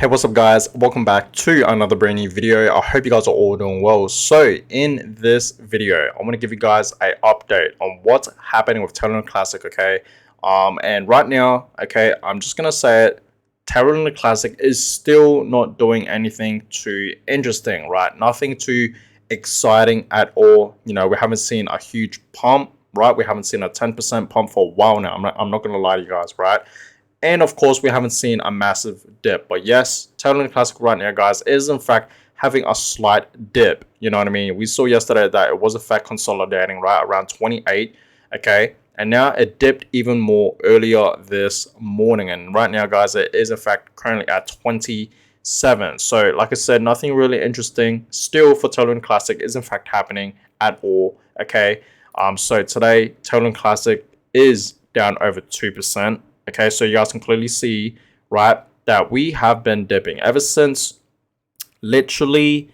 Hey, what's up guys? Welcome back to another brand new video. I hope you guys are all doing well. So in this video, I'm going to give you guys an update on what's happening with Terra Classic, okay? And right now, okay, I'm just going to say it, Terra Classic is still not doing anything too interesting, right? Nothing too exciting at all. You know, we haven't seen a huge pump, right? We haven't seen a 10% pump for a while now. I'm not going to lie to you guys, right? And of course, we haven't seen a massive dip. But yes, Terra Classic right now, guys, is in fact having a slight dip. You know what I mean? We saw yesterday that it was in fact consolidating right around 28. Okay. And now it dipped even more earlier this morning. And right now, guys, it is in fact currently at 27. So like I said, nothing really interesting still for Terra Classic is in fact happening at all. Okay. So today, Terra Classic is down over 2%. Okay, so you guys can clearly see, right, that we have been dipping ever since literally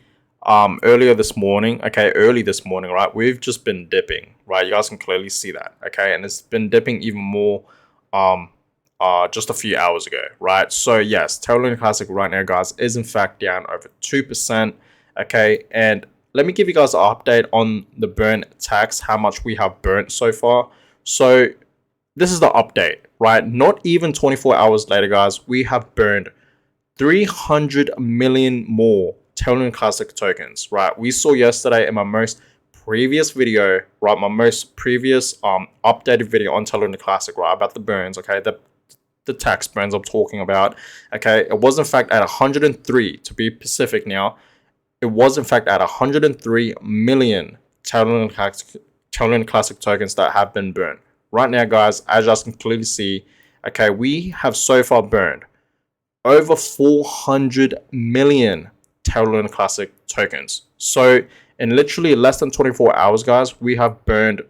early this morning, right? We've just been dipping, right? You guys can clearly see that, okay? And it's been dipping even more just a few hours ago, right? So yes, Terra Classic right now, guys, is in fact down over 2%, okay? And let me give you guys an update on the burn tax, how much we have burnt so far. So this is the update, right? Not even 24 hours later, guys, we have burned 300 million more Terra Classic tokens, right? We saw yesterday in my most previous video, right? My most previous updated video on Terra Classic, right? About the burns, okay? The tax burns I'm talking about, okay? It was in fact at 103, to be specific now. It was in fact at 103 million Terra Classic tokens that have been burned. Right now, guys, as you guys can clearly see, okay, we have so far burned over 400 million Terra Classic tokens. So in literally less than 24 hours, guys, we have burned,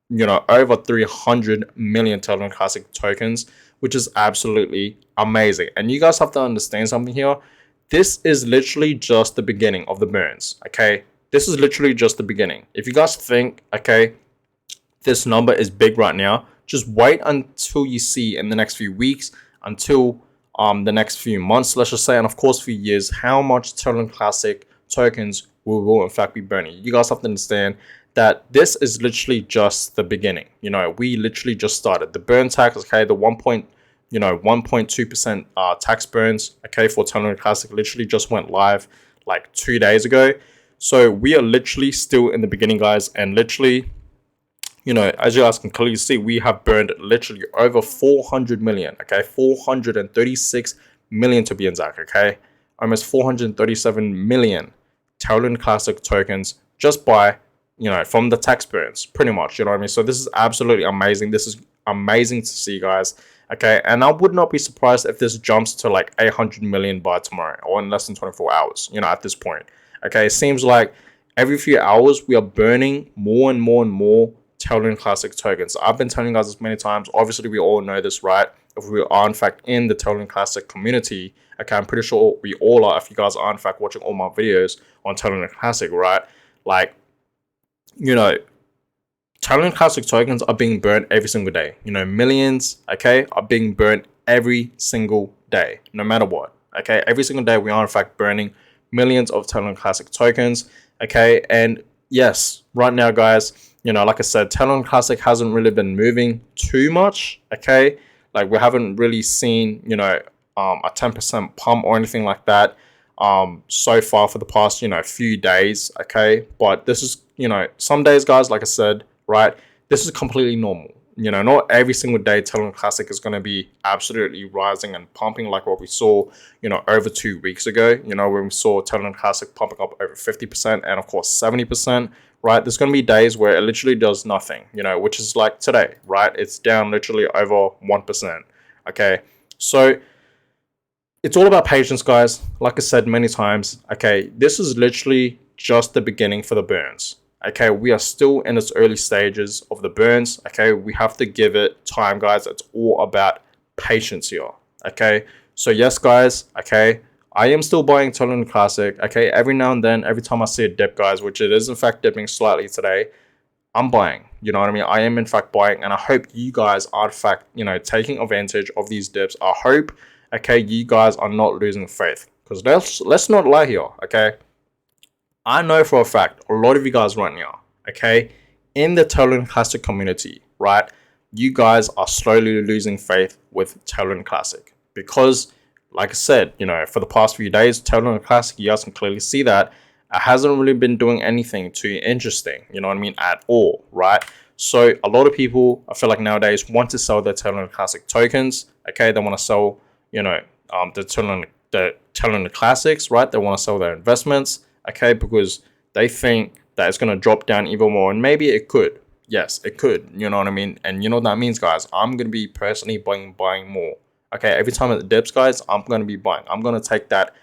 you know, over 300 million Terra Classic tokens, which is absolutely amazing. And you guys have to understand something here. This is literally just the beginning of the burns, okay? This is literally just the beginning. If you guys think, okay, this number is big right now, just wait until you see in the next few weeks, until the next few months, let's just say, and of course few years, how much Terra Classic tokens we will in fact be burning. You guys have to understand that this is literally just the beginning. You know, we literally just started the burn tax, okay, the 1.2% tax burns, okay, for Terra Classic literally just went live like 2 days ago. So we are literally still in the beginning, guys, and literally, you know, as you guys can clearly see, we have burned literally over 400 million, okay? 436 million to be exact, okay? Almost 437 million Terra Classic tokens just by, you know, from the tax burns, pretty much, you know what I mean? So this is absolutely amazing. This is amazing to see, guys, okay? And I would not be surprised if this jumps to like 800 million by tomorrow or in less than 24 hours, you know, at this point, okay? It seems like every few hours we are burning more and more and more Terra Classic tokens. I've been telling you guys this many times. Obviously, we all know this, right? If we are in fact in the Terra Classic community, okay, I'm pretty sure we all are. If you guys are in fact watching all my videos on Terra Classic, right? Like, you know, Terra Classic tokens are being burned every single day. You know, millions, okay, are being burned every single day, no matter what. Okay, every single day we are in fact burning millions of Terra Classic tokens. Okay, and yes, right now, guys, you know, like I said, Terra Classic hasn't really been moving too much, okay? Like, we haven't really seen, you know, a 10% pump or anything like that so far for the past, you know, few days, okay? But this is, you know, some days, guys, like I said, right, this is completely normal. You know, not every single day Terra Classic is going to be absolutely rising and pumping like what we saw, you know, over 2 weeks ago, you know, when we saw Terra Classic pumping up over 50% and of course 70%, right? There's going to be days where it literally does nothing, you know, which is like today, right? It's down literally over 1%, okay? So it's all about patience, guys. Like I said many times, okay, this is literally just the beginning for the burns. Okay, we are still in its early stages of the burns. Okay, we have to give it time, guys. It's all about patience here. Okay, so yes, guys. Okay, I am still buying Terra Classic. Okay, every now and then, every time I see a dip, guys, which it is in fact dipping slightly today, I'm buying. You know what I mean? I am in fact buying, and I hope you guys are in fact, you know, taking advantage of these dips. I hope, okay, you guys are not losing faith. Because let's not lie here, okay? I know for a fact a lot of you guys right now, okay, in the Terra Classic community, right, you guys are slowly losing faith with Terra Classic because, like I said, for the past few days, Terra Classic, you guys can clearly see that it hasn't really been doing anything too interesting, you know what I mean, at all, right? So a lot of people, I feel like nowadays, want to sell their Terra Classic tokens, okay? They want to sell, the Terra Classics, right? They want to sell their investments, okay, because they think that it's going to drop down even more, and maybe it could. Yes, it could, you know what I mean? And you know what that means, guys? I'm going to be personally buying more, okay? Every time it dips, guys, I'm going to be buying. I'm going to take that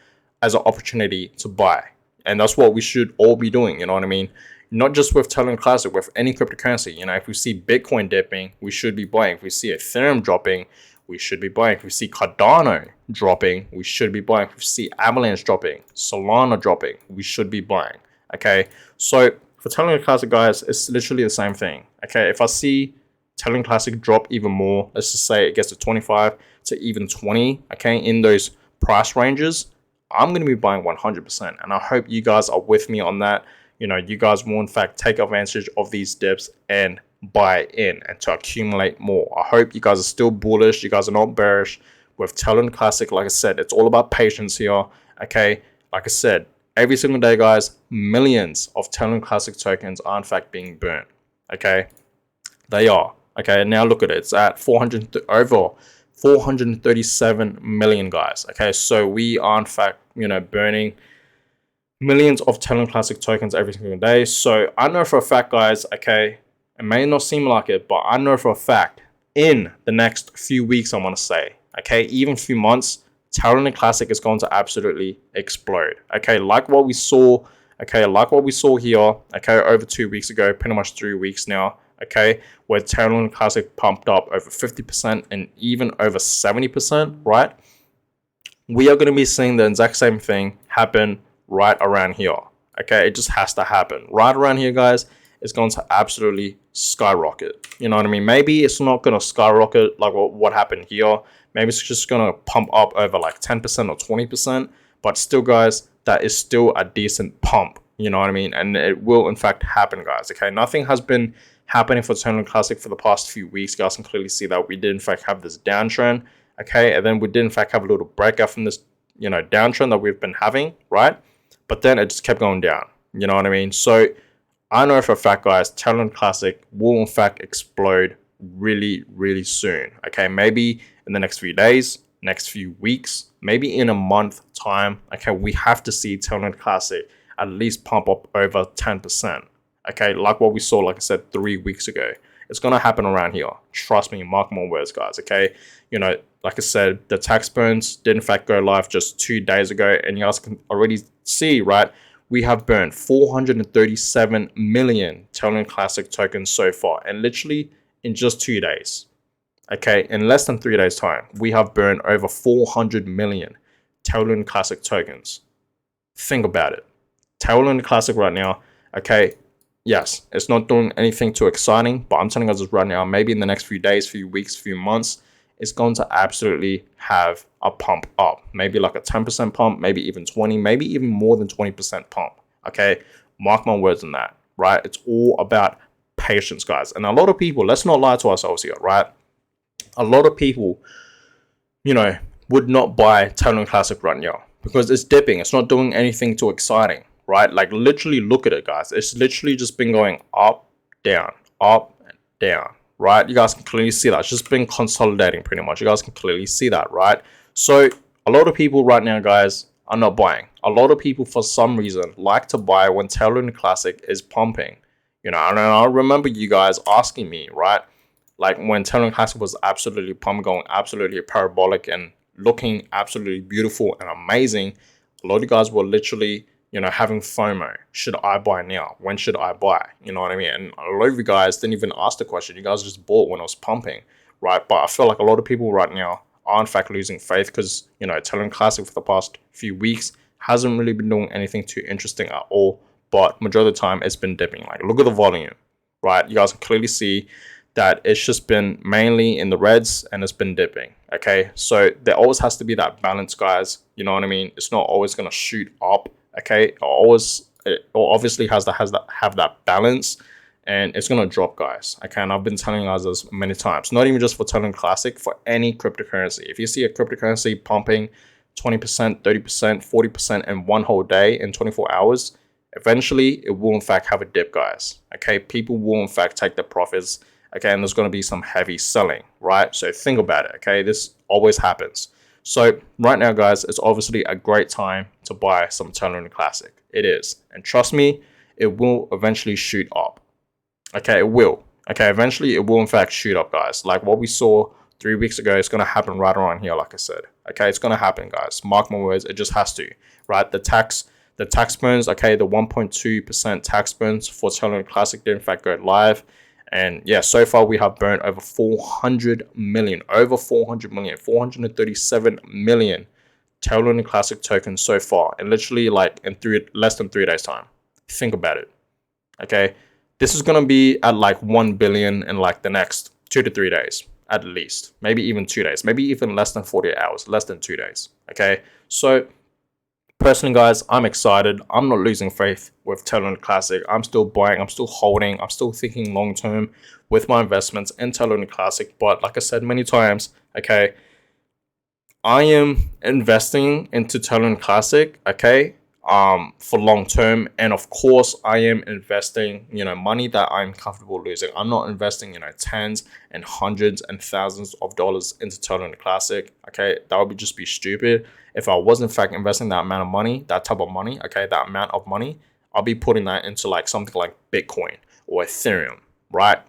as an opportunity to buy, and that's what we should all be doing, you know what I mean? Not just with Terra Classic, with any cryptocurrency. If we see Bitcoin dipping, we should be buying. If we see Ethereum dropping, we should be buying. If we see Cardano dropping, we should be buying. If we see Avalanche dropping, Solana dropping, we should be buying. Okay, so for Terra Classic, guys, it's literally the same thing. Okay, if I see Terra Classic drop even more, let's just say it gets to 25 to even 20, okay, in those price ranges, I'm going to be buying 100%. And I hope you guys are with me on that. You guys will in fact take advantage of these dips and buy in and to accumulate more. I hope you guys are still bullish. You guys are not bearish with Terra Classic. Like I said, it's all about patience here. Okay, like I said, every single day, guys, millions of Terra Classic tokens are in fact being burnt. Okay, they are. Okay, now look at it. It's at over 437 million, guys. Okay, so we are in fact, burning millions of Terra Classic tokens every single day. So I know for a fact, guys, okay, it may not seem like it, but I know for a fact in the next few weeks, I want to say, okay, even few months, Terra Classic is going to absolutely explode. Okay, like what we saw, here, okay, over 2 weeks ago, pretty much 3 weeks now, okay, where Terra Classic pumped up over 50% and even over 70%, right? We are going to be seeing the exact same thing happen right around here. Okay, it just has to happen right around here, guys. It's going to absolutely skyrocket. You know what I mean? Maybe it's not going to skyrocket like what happened here. Maybe it's just going to pump up over like 10% or 20%. But still, guys, that is still a decent pump. You know what I mean? And it will, in fact, happen, guys. Okay, nothing has been happening for Terra Classic for the past few weeks. You guys can clearly see that we did, in fact, have this downtrend. Okay, and then we did, in fact, have a little breakout from this, downtrend that we've been having, right? But then it just kept going down. You know what I mean? So I know for a fact, guys, Terra Classic will in fact explode really, really soon. Okay, maybe in the next few days, next few weeks, maybe in a month time. Okay, we have to see Terra Classic at least pump up over 10%. Okay, like what we saw, like I said, 3 weeks ago. It's gonna happen around here. Trust me, mark my words, guys. Okay, like I said, the tax burns did in fact go live just 2 days ago, and you guys can already see, right? We have burned 437 million Terra Classic tokens so far, and literally in just 2 days. Okay, in less than 3 days' time, we have burned over 400 million Terra Classic tokens. Think about it. Terra Classic right now, okay, yes, it's not doing anything too exciting, but I'm telling you guys right now, maybe in the next few days, few weeks, few months, it's going to absolutely have a pump up. Maybe like a 10% pump, maybe even 20, maybe even more than 20% pump. Okay, mark my words on that, right? It's all about patience, guys. And a lot of people, let's not lie to ourselves here, right? A lot of people, would not buy Terra Classic right now because it's dipping. It's not doing anything too exciting, right? Like literally look at it, guys. It's literally just been going up, down, right? You guys can clearly see that. It's just been consolidating pretty much. You guys can clearly see that, right? So a lot of people right now, guys, are not buying. A lot of people, for some reason, like to buy when Terra Classic is pumping. And I remember you guys asking me, right? Like when Terra Classic was absolutely pumping, going absolutely parabolic and looking absolutely beautiful and amazing. A lot of you guys were literally, having FOMO. Should I buy now? When should I buy? You know what I mean? And a lot of you guys didn't even ask the question. You guys just bought when it was pumping, right? But I feel like a lot of people right now are in fact losing faith because, Terra Classic for the past few weeks hasn't really been doing anything too interesting at all. But majority of the time, it's been dipping. Like, look at the volume, right? You guys can clearly see that it's just been mainly in the reds and it's been dipping. Okay, so there always has to be that balance, guys. You know what I mean? It's not always gonna shoot up. Okay, it obviously has to have that balance, and it's gonna drop, guys. Okay, and I've been telling you guys this many times. Not even just for Terra Classic, for any cryptocurrency. If you see a cryptocurrency pumping 20%, 30%, 40% in one whole day in 24 hours, eventually it will in fact have a dip, guys. Okay, people will in fact take the profits. Okay, and there's going to be some heavy selling, right? So think about it. Okay, this always happens. So right now, guys, it's obviously a great time to buy some Terra Classic. It is, and trust me, it will eventually shoot up. Okay, it will. Okay, eventually it will in fact shoot up, guys. Like what we saw 3 weeks ago, it's going to happen right around here, like I said. Okay, it's going to happen, guys. Mark my words, it just has to, right? The tax burns, okay, the 1.2% tax burns for Terra Classic did in fact go live. And yeah, so far we have burned over 400 million, 437 million Terra Classic tokens so far, and literally like in less than 3 days time. Think about it. Okay, this is gonna be at like 1 billion in like the next 2 to 3 days at least, maybe even 2 days, maybe even less than 48 hours, less than 2 days. Okay, so personally, guys, I'm excited. I'm not losing faith with Terra Classic. I'm still buying. I'm still holding. I'm still thinking long term with my investments in Terra Classic. But like I said many times, okay, I am investing into Terra Classic, okay, for long term, and of course, I am investing, money that I'm comfortable losing. I'm not investing, tens and hundreds and thousands of dollars into Terra Classic. Okay, that would just be stupid. If I was in fact investing that amount of money, that type of money, okay, that amount of money, I'll be putting that into like something like Bitcoin or Ethereum, right?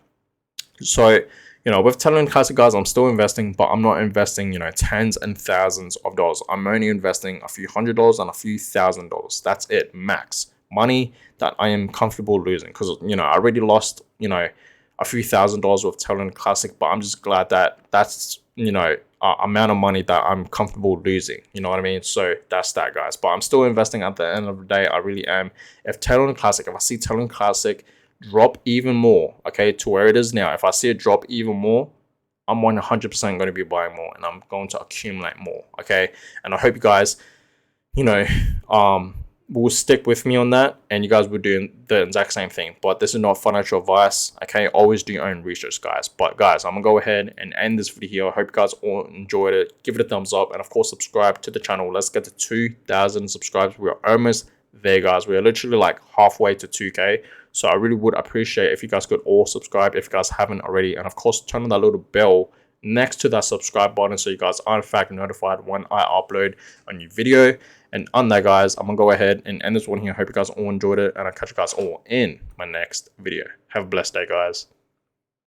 So, with Terra Classic, guys, I'm still investing, but I'm not investing, tens and thousands of dollars. I'm only investing a few $100s and a few $1,000s. That's it, max. Money that I am comfortable losing, because, I already lost, a few $1,000s with Terra Classic, but I'm just glad that that's, amount of money that I'm comfortable losing. You know what I mean? So that's that, guys. But I'm still investing at the end of the day. I really am. If I see Terra Classic drop even more, okay, to where it is now, if I see it drop even more, I'm 100% going to be buying more, and I'm going to accumulate more, okay? And I hope you guys, will stick with me on that, and you guys will do the exact same thing. But this is not financial advice, okay? Always do your own research, guys. But guys, I'm gonna go ahead and end this video here. I hope you guys all enjoyed it. Give it a thumbs up, and of course subscribe to the channel. Let's get to 2,000 subscribers. We are almost there, guys. We are literally like halfway to 2K. So I really would appreciate if you guys could all subscribe if you guys haven't already, and of course turn on that little bell next to that subscribe button so you guys are in fact notified when I upload a new video. And on that, guys, I'm gonna go ahead and end this one here. I hope you guys all enjoyed it, and I'll catch you guys all in my next video. Have a blessed day, guys.